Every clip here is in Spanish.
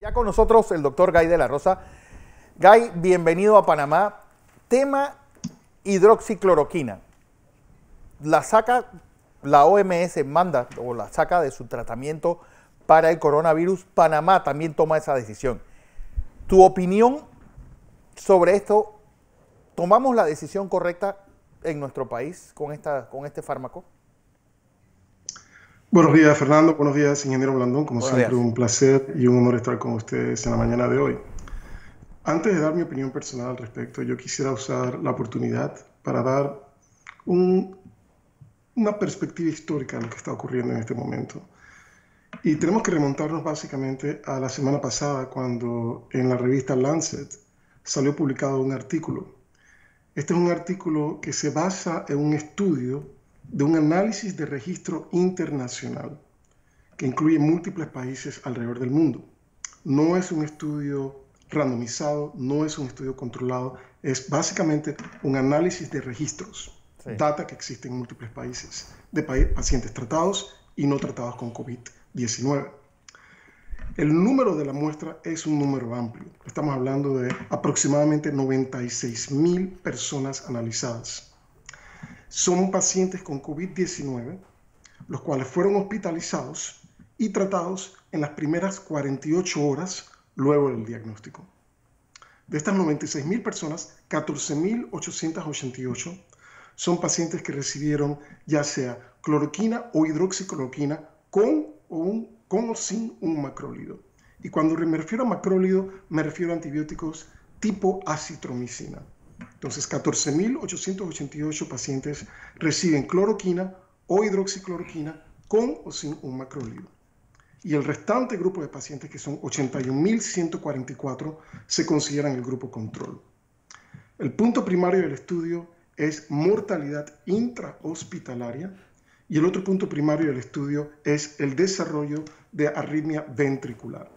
Ya con nosotros el doctor Guy de la Rosa. Guy, bienvenido a Panamá. Tema hidroxicloroquina. La saca, la OMS manda o la saca de su tratamiento para el coronavirus. Panamá también toma esa decisión. ¿Tu opinión sobre esto? ¿Tomamos la decisión correcta en nuestro país con este fármaco? Buenos días, Fernando. Buenos días, ingeniero Blandón. Como Buenos siempre, días. un placer y un honor estar con ustedes en la mañana de hoy. Antes de dar mi opinión personal al respecto, yo quisiera usar la oportunidad para dar una perspectiva histórica de lo que está ocurriendo en este momento. Y tenemos que remontarnos básicamente a la semana pasada, cuando en la revista Lancet salió publicado un artículo. Este es un artículo que se basa en un estudio de un análisis de registro internacional que incluye múltiples países alrededor del mundo. No es un estudio randomizado, no es un estudio controlado, es básicamente un análisis de registros, Sí. data que existen en múltiples países, de pacientes tratados y no tratados con COVID-19. El número de la muestra es un número amplio. Estamos hablando de aproximadamente 96,000 personas analizadas. Son pacientes con COVID-19, los cuales fueron hospitalizados y tratados en las primeras 48 horas luego del diagnóstico. De estas 96,000 personas, 14,888 son pacientes que recibieron ya sea cloroquina o hidroxicloroquina con o sin un macrólido. Y cuando me refiero a macrólido, me refiero a antibióticos tipo acitromicina. Entonces, 14,888 pacientes reciben cloroquina o hidroxicloroquina con o sin un macrólido. Y el restante grupo de pacientes, que son 81,144, se consideran el grupo control. El punto primario del estudio es mortalidad intrahospitalaria y el otro punto primario del estudio es el desarrollo de arritmia ventricular.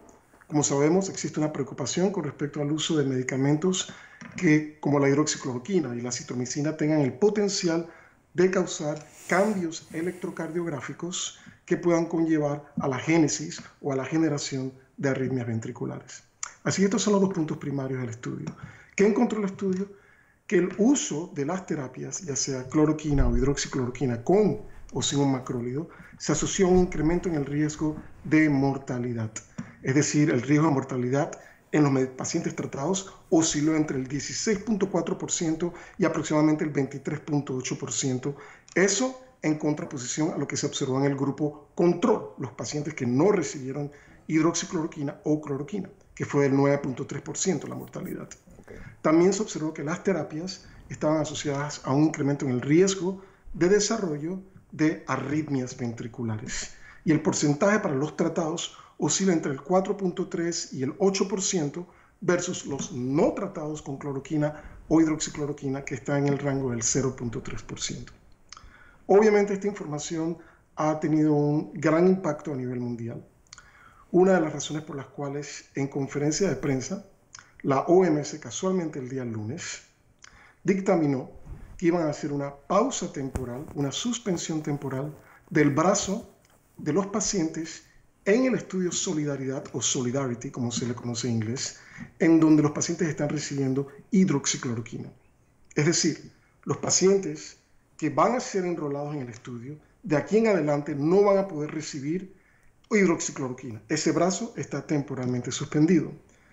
Como sabemos, existe una preocupación con respecto al uso de medicamentos que, como la hidroxicloroquina y la acitromicina, tengan el potencial de causar cambios electrocardiográficos que puedan conllevar a la génesis o a la generación de arritmias ventriculares. Así que estos son los dos puntos primarios del estudio. ¿Qué encontró el estudio? Que el uso de las terapias, ya sea cloroquina o hidroxicloroquina con o sin un macrólido, se asoció a un incremento en el riesgo de mortalidad. Es decir, el riesgo de mortalidad en los pacientes tratados osciló entre el 16,4% y aproximadamente el 23,8%. Eso en contraposición a lo que se observó en el grupo control, los pacientes que no recibieron hidroxicloroquina o cloroquina, que fue del 9,3% la mortalidad. También se observó que las terapias estaban asociadas a un incremento en el riesgo de desarrollo de arritmias ventriculares. Y el porcentaje para los tratados oscila entre el 4,3% y el 8% versus los no tratados con cloroquina o hidroxicloroquina, que está en el rango del 0,3%. Obviamente esta información ha tenido un gran impacto a nivel mundial. Una de las razones por las cuales en conferencia de prensa la OMS, casualmente el día lunes, dictaminó que iban a hacer una pausa temporal, una suspensión temporal del brazo de los pacientes en el estudio Solidaridad o Solidarity, como se le conoce en inglés, en donde los pacientes están recibiendo hidroxicloroquina. Es decir, los pacientes que van a ser enrolados en el estudio, de aquí en adelante no van a poder recibir hidroxicloroquina. Ese brazo está temporalmente suspendido.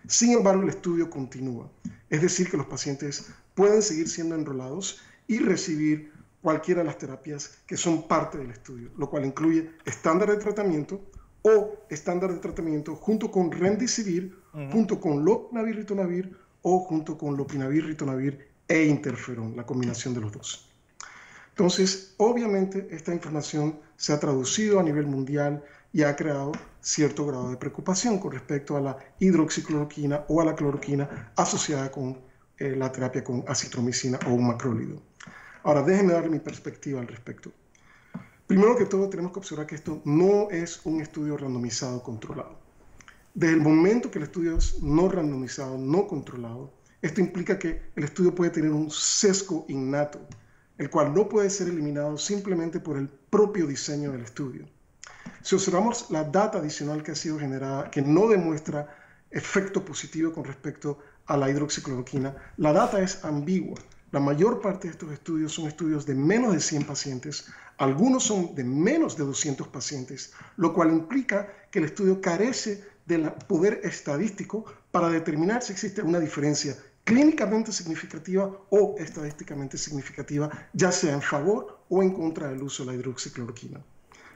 Sin embargo, el estudio continúa. Es decir, que los pacientes pueden seguir siendo enrolados y recibir cualquiera de las terapias que son parte del estudio, lo cual incluye estándar de tratamiento o estándar de tratamiento junto con remdesivir, junto con lopinavir-ritonavir o junto con lopinavir-ritonavir e interferón, la combinación de los dos. Entonces, obviamente, esta información se ha traducido a nivel mundial y ha creado cierto grado de preocupación con respecto a la hidroxicloroquina o a la cloroquina asociada con la terapia con acitromicina o un macrólido. Ahora, déjenme darle mi perspectiva al respecto. Primero que todo, tenemos que observar que esto no es un estudio randomizado controlado. Desde el momento que el estudio es no randomizado, no controlado, esto implica que el estudio puede tener un sesgo innato, el cual no puede ser eliminado simplemente por el propio diseño del estudio. Si observamos la data adicional que ha sido generada, que no demuestra efecto positivo con respecto a la hidroxicloroquina. La data es ambigua. La mayor parte de estos estudios son estudios de menos de 100 pacientes, algunos son de menos de 200 pacientes, lo cual implica que el estudio carece del poder estadístico para determinar si existe una diferencia clínicamente significativa o estadísticamente significativa, ya sea en favor o en contra del uso de la hidroxicloroquina.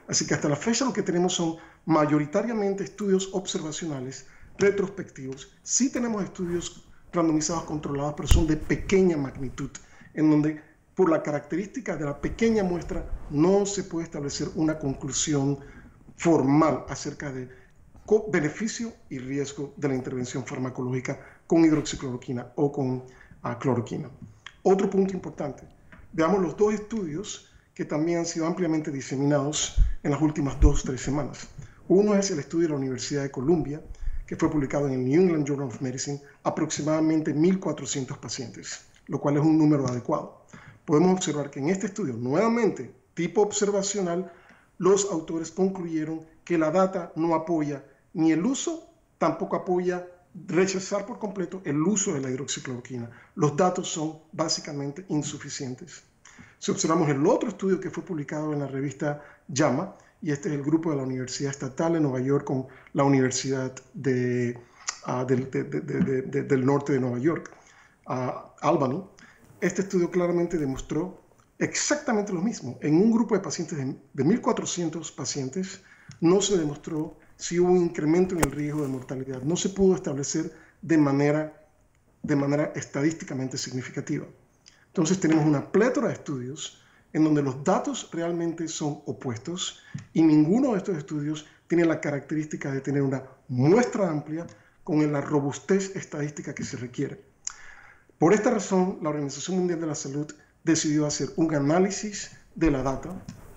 Así que hasta la fecha lo que tenemos son mayoritariamente estudios observacionales, retrospectivos. Sí tenemos estudios randomizados controlados, pero son de pequeña magnitud, en donde por la característica de la pequeña muestra no se puede establecer una conclusión formal acerca de beneficio y riesgo de la intervención farmacológica con hidroxicloroquina o con cloroquina. Otro punto importante, veamos los dos estudios que también han sido ampliamente diseminados en las últimas 2-3 semanas. Uno es el estudio de la Universidad de Columbia, que fue publicado en el New England Journal of Medicine, aproximadamente 1.400 pacientes, lo cual es un número adecuado. Podemos observar que en este estudio, nuevamente, tipo observacional, los autores concluyeron que la data no apoya ni el uso, tampoco apoya rechazar por completo el uso de la hidroxicloroquina. Los datos son básicamente insuficientes. Si observamos el otro estudio que fue publicado en la revista JAMA, y este es el grupo de la Universidad Estatal de Nueva York con la Universidad del norte de Nueva York, Albany, este estudio claramente demostró exactamente lo mismo. En un grupo de pacientes de 1.400 pacientes no se demostró si hubo un incremento en el riesgo de mortalidad. No se pudo establecer de manera estadísticamente significativa. Entonces tenemos una plétora de estudios en donde los datos realmente son opuestos y ninguno de estos estudios tiene la característica de tener una muestra amplia con la robustez estadística que se requiere. Por esta razón, la Organización Mundial de la Salud decidió hacer un análisis de la data,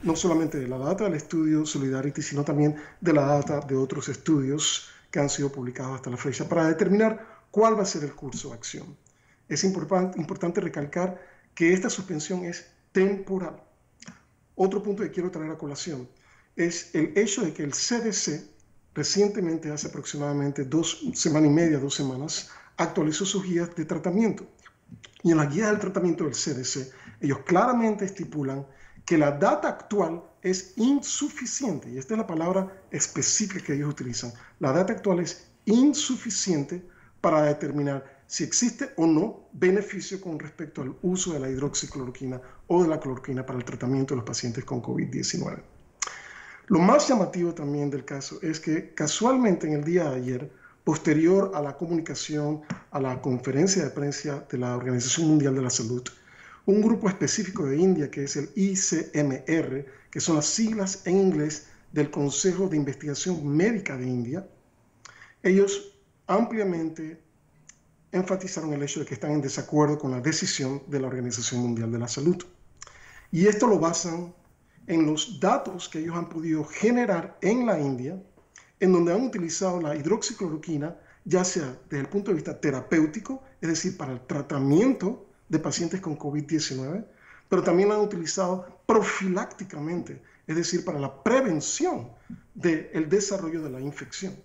no solamente de la data del estudio Solidarity, sino también de la data de otros estudios que han sido publicados hasta la fecha para determinar cuál va a ser el curso de acción. Es importante recalcar que esta suspensión es temporal. Otro punto que quiero traer a colación es el hecho de que el CDC recientemente, hace aproximadamente 2 semanas y media, 2 semanas, actualizó sus guías de tratamiento. Y en las guías del tratamiento del CDC, ellos claramente estipulan que la data actual es insuficiente, y esta es la palabra específica que ellos utilizan. La data actual es insuficiente para determinar si existe o no beneficio con respecto al uso de la hidroxicloroquina o de la cloroquina para el tratamiento de los pacientes con COVID-19. Lo más llamativo también del caso es que casualmente en el día de ayer, posterior a la comunicación, a la conferencia de prensa de la Organización Mundial de la Salud, un grupo específico de India, que es el ICMR, que son las siglas en inglés del Consejo de Investigación Médica de India, ellos ampliamente enfatizaron el hecho de que están en desacuerdo con la decisión de la Organización Mundial de la Salud. Y esto lo basan en los datos que ellos han podido generar en la India, en donde han utilizado la hidroxicloroquina, ya sea desde el punto de vista terapéutico, es decir, para el tratamiento de pacientes con COVID-19, pero también la han utilizado profilácticamente, es decir, para la prevención del desarrollo de la infección.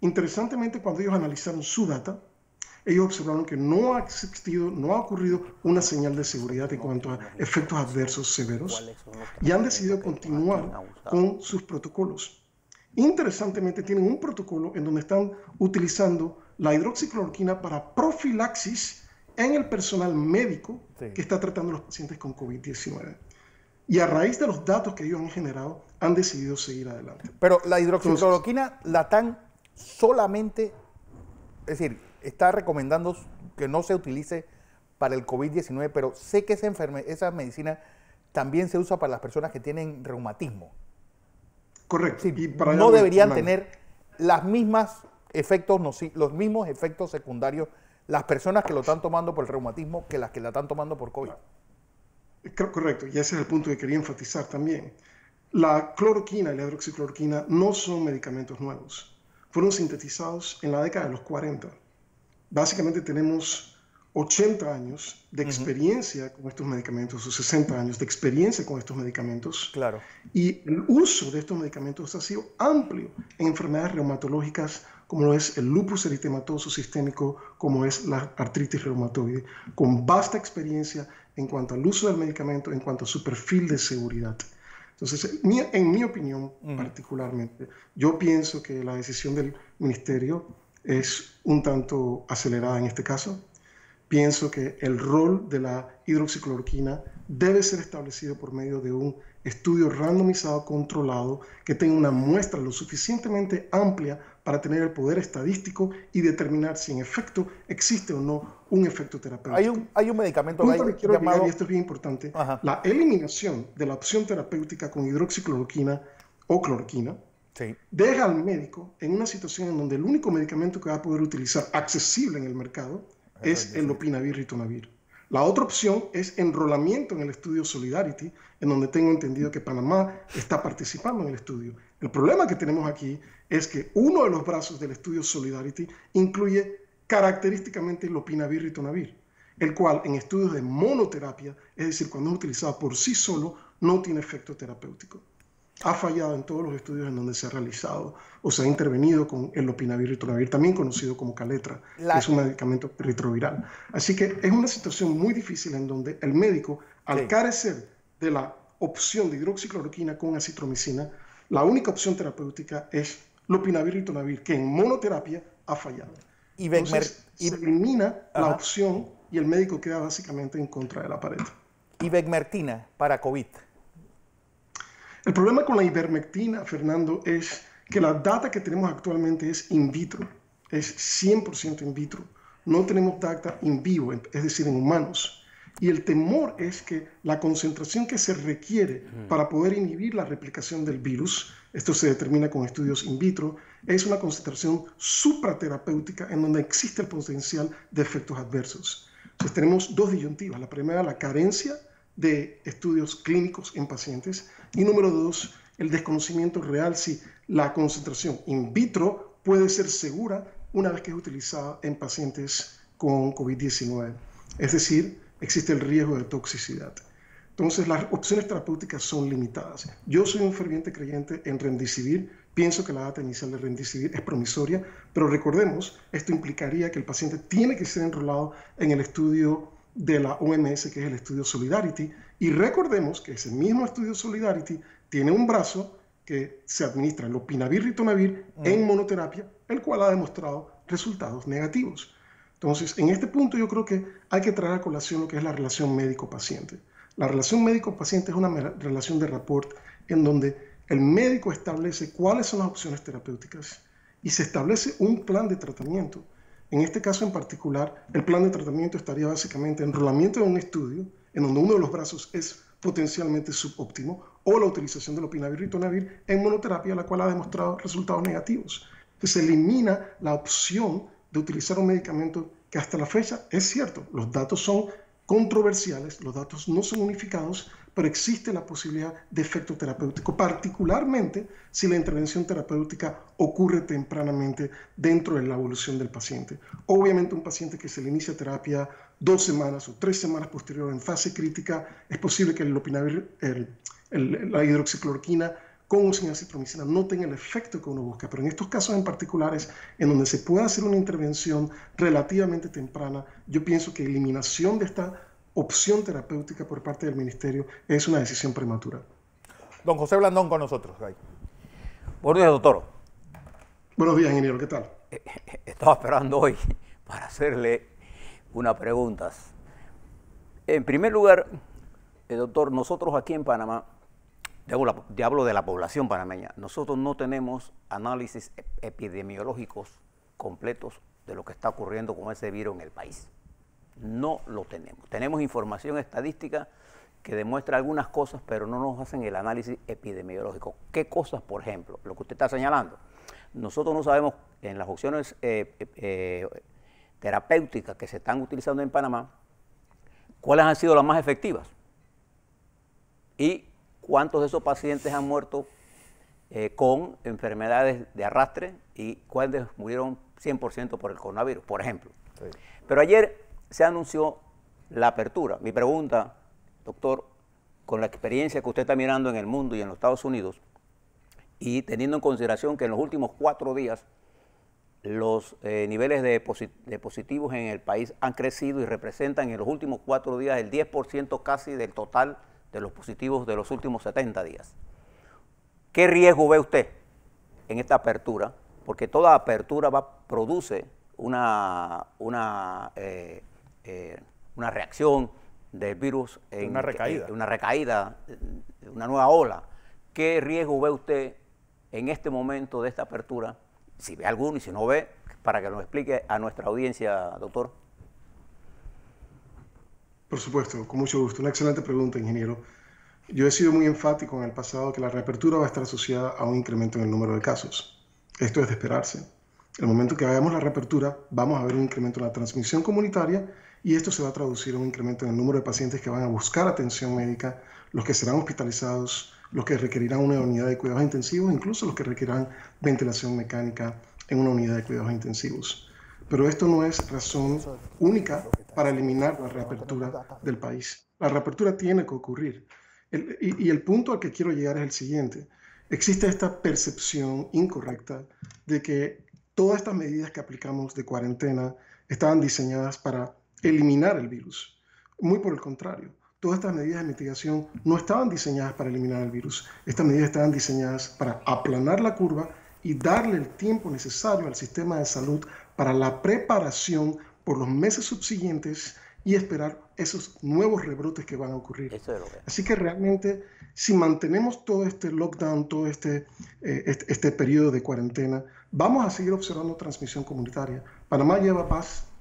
Interesantemente, cuando ellos analizaron su data, ellos observaron que no ha ocurrido una señal de seguridad en cuanto a efectos adversos severos y han decidido continuar con sus protocolos. Interesantemente, tienen un protocolo en donde están utilizando la hidroxicloroquina para profilaxis en el personal médico que está tratando a los pacientes con COVID-19. Y a raíz de los datos que ellos han generado, han decidido seguir adelante. Pero la hidroxicloroquina la están solamente, es decir, está recomendando que no se utilice para el COVID-19, pero sé que esa medicina también se usa para las personas que tienen reumatismo. Correcto. Sí, no deberían tener los mismos efectos secundarios las personas que lo están tomando por el reumatismo que las que la están tomando por COVID. Correcto, y ese es el punto que quería enfatizar también. La cloroquina y la hidroxicloroquina no son medicamentos nuevos. Fueron sintetizados en la década de los 40. Básicamente tenemos 80 años de experiencia con estos medicamentos, o 60 años de experiencia con estos medicamentos. Claro. Y el uso de estos medicamentos ha sido amplio en enfermedades reumatológicas como lo es el lupus eritematoso sistémico, como es la artritis reumatoide, con vasta experiencia en cuanto al uso del medicamento, en cuanto a su perfil de seguridad. Entonces, en mi opinión particularmente, yo pienso que la decisión del ministerio es un tanto acelerada en este caso. Pienso que el rol de la hidroxicloroquina debe ser establecido por medio de un estudio randomizado controlado que tenga una muestra lo suficientemente amplia para tener el poder estadístico y determinar si en efecto existe o no un efecto terapéutico. Hay un medicamento que quiero llamado... agregar, y esto es bien importante, la eliminación de la opción terapéutica con hidroxicloroquina o cloroquina deja al médico en una situación en donde el único medicamento que va a poder utilizar accesible en el mercado es el lopinavir ritonavir. La otra opción es enrolamiento en el estudio Solidarity, en donde tengo entendido que Panamá está participando en el estudio. El problema que tenemos aquí es que uno de los brazos del estudio Solidarity incluye característicamente el lopinavir ritonavir, el cual en estudios de monoterapia, es decir, cuando es utilizado por sí solo, no tiene efecto terapéutico. Ha fallado en todos los estudios en donde se ha realizado o se ha intervenido con el lopinavir ritonavir, también conocido como Caletra, que es un medicamento retroviral. Así que es una situación muy difícil en donde el médico, al carecer de la opción de hidroxicloroquina con acitromicina, la única opción terapéutica es lopinavir ritonavir, que en monoterapia ha fallado. Entonces, se elimina la opción y el médico queda básicamente en contra de la pared. Ivermectina para COVID. El problema con la ivermectina, Fernando, es que la data que tenemos actualmente es in vitro, es 100% in vitro. No tenemos data in vivo, es decir, en humanos. Y el temor es que la concentración que se requiere para poder inhibir la replicación del virus, esto se determina con estudios in vitro, es una concentración supraterapéutica en donde existe el potencial de efectos adversos. Entonces tenemos dos disyuntivas. La primera, la carencia de estudios clínicos en pacientes, y número dos, el desconocimiento real si la concentración in vitro puede ser segura una vez que es utilizada en pacientes con COVID-19. Es decir, existe el riesgo de toxicidad. Entonces, las opciones terapéuticas son limitadas. Yo soy un ferviente creyente en Remdesivir. Pienso que la data inicial de Remdesivir es promisoria, pero recordemos, esto implicaría que el paciente tiene que ser enrolado en el estudio de la OMS, que es el estudio Solidarity, y recordemos que ese mismo estudio Solidarity tiene un brazo que se administra lopinavir ritonavir en monoterapia, el cual ha demostrado resultados negativos. Entonces, en este punto yo creo que hay que traer a colación lo que es la relación médico-paciente. La relación médico-paciente es una relación de rapport en donde el médico establece cuáles son las opciones terapéuticas y se establece un plan de tratamiento. En este caso en particular, el plan de tratamiento estaría básicamente enrolamiento en un estudio en donde uno de los brazos es potencialmente subóptimo, o la utilización de lopinavir ritonavir en monoterapia, la cual ha demostrado resultados negativos. Entonces se elimina la opción de utilizar un medicamento que hasta la fecha es cierto, los datos son controversiales, los datos no son unificados, pero existe la posibilidad de efecto terapéutico, particularmente si la intervención terapéutica ocurre tempranamente dentro de la evolución del paciente. Obviamente un paciente que se le inicia terapia 2 semanas o 3 semanas posterior en fase crítica, es posible que el lopinavir, la hidroxicloroquina con o sin acitromicina no tenga el efecto que uno busca, pero en estos casos en particulares, en donde se puede hacer una intervención relativamente temprana, yo pienso que eliminación de esta opción terapéutica por parte del ministerio es una decisión prematura. Don José Blandón con nosotros. Buenos días, doctor. Buenos días, ingeniero, ¿qué tal? Estaba esperando hoy para hacerle unas preguntas. En primer lugar, doctor, nosotros aquí en Panamá, hablo de la población panameña, nosotros no tenemos análisis epidemiológicos completos de lo que está ocurriendo con ese virus en el país. No lo tenemos. Tenemos información estadística que demuestra algunas cosas, pero no nos hacen el análisis epidemiológico. ¿Qué cosas, por ejemplo? Lo que usted está señalando. Nosotros no sabemos en las opciones terapéuticas que se están utilizando en Panamá, cuáles han sido las más efectivas y cuántos de esos pacientes han muerto con enfermedades de arrastre y cuáles murieron 100% por el coronavirus, por ejemplo. Sí. Pero ayer se anunció la apertura. Mi pregunta, doctor, con la experiencia que usted está mirando en el mundo y en los Estados Unidos, y teniendo en consideración que en los últimos 4 días los niveles de positivos en el país han crecido y representan en los últimos 4 días el 10% casi del total de los positivos de los últimos 70 días. ¿Qué riesgo ve usted en esta apertura? Porque toda apertura produce una reacción del virus, una recaída, una nueva ola. ¿Qué riesgo ve usted en este momento de esta apertura? Si ve alguno y si no ve, para que nos explique a nuestra audiencia, doctor. Por supuesto, con mucho gusto. Una excelente pregunta, ingeniero. Yo he sido muy enfático en el pasado que la reapertura va a estar asociada a un incremento en el número de casos. Esto es de esperarse. El momento que hagamos la reapertura, vamos a ver un incremento en la transmisión comunitaria y esto se va a traducir en un incremento en el número de pacientes que van a buscar atención médica, los que serán hospitalizados, los que requerirán una unidad de cuidados intensivos, incluso los que requerirán ventilación mecánica en una unidad de cuidados intensivos. Pero esto no es razón única para eliminar la reapertura del país. La reapertura tiene que ocurrir. Y el punto al que quiero llegar es el siguiente. Existe esta percepción incorrecta de que todas estas medidas que aplicamos de cuarentena estaban diseñadas para eliminar el virus. Muy por el contrario. Todas estas medidas de mitigación no estaban diseñadas para eliminar el virus. Estas medidas estaban diseñadas para aplanar la curva y darle el tiempo necesario al sistema de salud para la preparación por los meses subsiguientes y esperar esos nuevos rebrotes que van a ocurrir. Así que realmente, si mantenemos todo este lockdown, todo este periodo de cuarentena, vamos a seguir observando transmisión comunitaria. Panamá lleva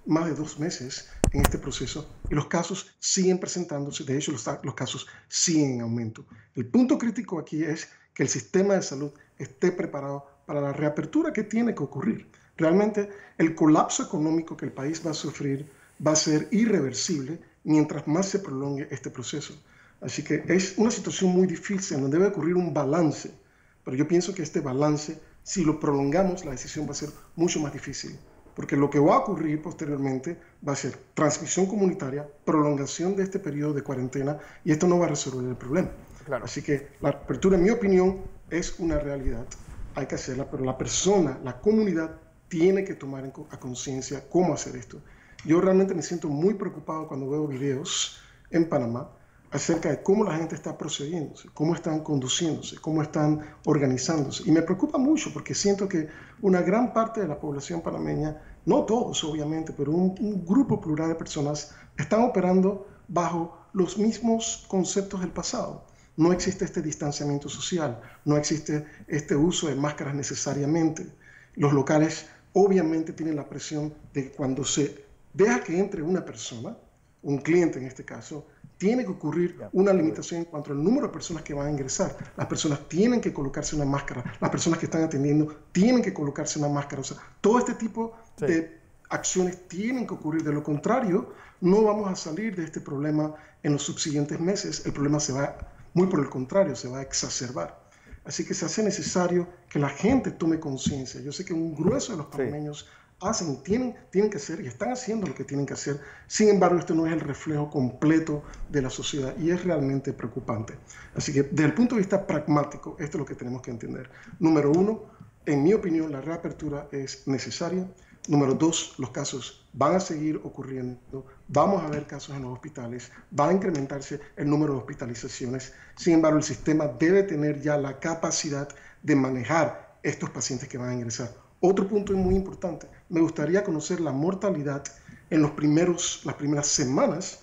más de 2 meses en este proceso y los casos siguen presentándose. De hecho, los casos siguen en aumento. El punto crítico aquí es que el sistema de salud esté preparado para la reapertura que tiene que ocurrir. Realmente, el colapso económico que el país va a sufrir va a ser irreversible mientras más se prolongue este proceso. Así que es una situación muy difícil en donde debe ocurrir un balance, pero yo pienso que este balance, si lo prolongamos, la decisión va a ser mucho más difícil, porque lo que va a ocurrir posteriormente va a ser transmisión comunitaria, prolongación de este periodo de cuarentena, y esto no va a resolver el problema. Claro. Así que la apertura, en mi opinión, es una realidad, hay que hacerla, pero la persona, la comunidad, tiene que tomar a conciencia cómo hacer esto. Yo realmente me siento muy preocupado cuando veo videos en Panamá acerca de cómo la gente está procediéndose, cómo están conduciéndose, cómo están organizándose. Y me preocupa mucho porque siento que una gran parte de la población panameña, no todos obviamente, pero un grupo plural de personas están operando bajo los mismos conceptos del pasado. No existe este distanciamiento social, no existe este uso de máscaras necesariamente. Los locales obviamente tienen la presión de que cuando se deja que entre una persona, un cliente en este caso, tiene que ocurrir una limitación en cuanto al número de personas que van a ingresar. Las personas tienen que colocarse una máscara, las personas que están atendiendo tienen que colocarse una máscara. O sea, todo este tipo de acciones tienen que ocurrir. De lo contrario, no vamos a salir de este problema en los subsiguientes meses. El problema se va, muy por el contrario, se va a exacerbar. Así que se hace necesario que la gente tome conciencia. Yo sé que un grueso de los panameños tienen que hacer y están haciendo lo que tienen que hacer. Sin embargo, esto no es el reflejo completo de la sociedad y es realmente preocupante. Así que desde el punto de vista pragmático, esto es lo que tenemos que entender. Número 1, en mi opinión, la reapertura es necesaria. Número 2, los casos van a seguir ocurriendo. Vamos a ver casos en los hospitales. Va a incrementarse el número de hospitalizaciones. Sin embargo, el sistema debe tener ya la capacidad de manejar estos pacientes que van a ingresar. Otro punto muy importante, me gustaría conocer la mortalidad en las primeras semanas,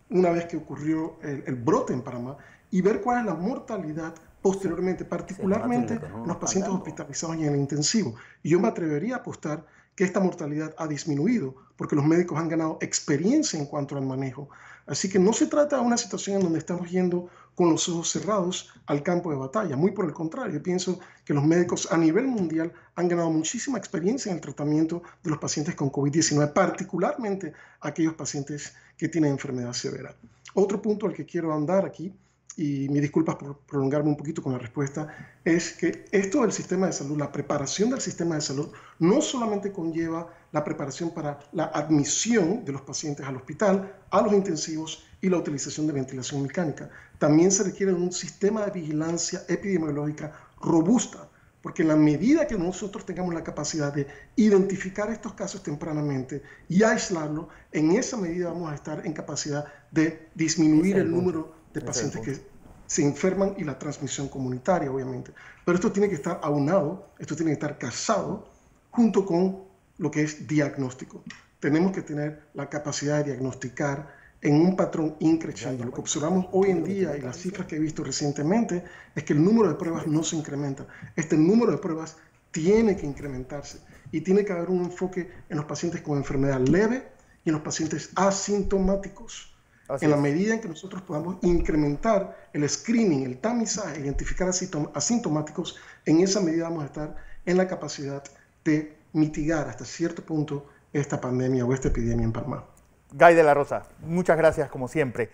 una vez que ocurrió el brote en Panamá, y ver cuál es la mortalidad posteriormente, particularmente en los pacientes hospitalizados y en el intensivo. Y yo me atrevería a apostar que esta mortalidad ha disminuido porque los médicos han ganado experiencia en cuanto al manejo. Así que no se trata de una situación en donde estamos yendo con los ojos cerrados al campo de batalla. Muy por el contrario, yo pienso que los médicos a nivel mundial han ganado muchísima experiencia en el tratamiento de los pacientes con COVID-19, particularmente aquellos pacientes que tienen enfermedad severa. Otro punto al que quiero andar aquí, y mis disculpas por prolongarme un poquito con la respuesta, es que esto del sistema de salud, la preparación del sistema de salud, no solamente conlleva la preparación para la admisión de los pacientes al hospital, a los intensivos y la utilización de ventilación mecánica. También se requiere un sistema de vigilancia epidemiológica robusta porque en la medida que nosotros tengamos la capacidad de identificar estos casos tempranamente y aislarlos, en esa medida vamos a estar en capacidad de disminuir el número de pacientes que se enferman y la transmisión comunitaria, obviamente. Pero esto tiene que estar aunado, esto tiene que estar casado junto con lo que es diagnóstico. Tenemos que tener la capacidad de diagnosticar en un patrón increciendo. Lo que observamos hoy en día y las cifras que he visto recientemente es que el número de pruebas no se incrementa. Este número de pruebas tiene que incrementarse y tiene que haber un enfoque en los pacientes con enfermedad leve y en los pacientes asintomáticos. En la medida en que nosotros podamos incrementar el screening, el tamizaje, identificar asintomáticos, en esa medida vamos a estar en la capacidad de mitigar hasta cierto punto esta pandemia o esta epidemia en Panamá. Guy de la Rosa, muchas gracias como siempre.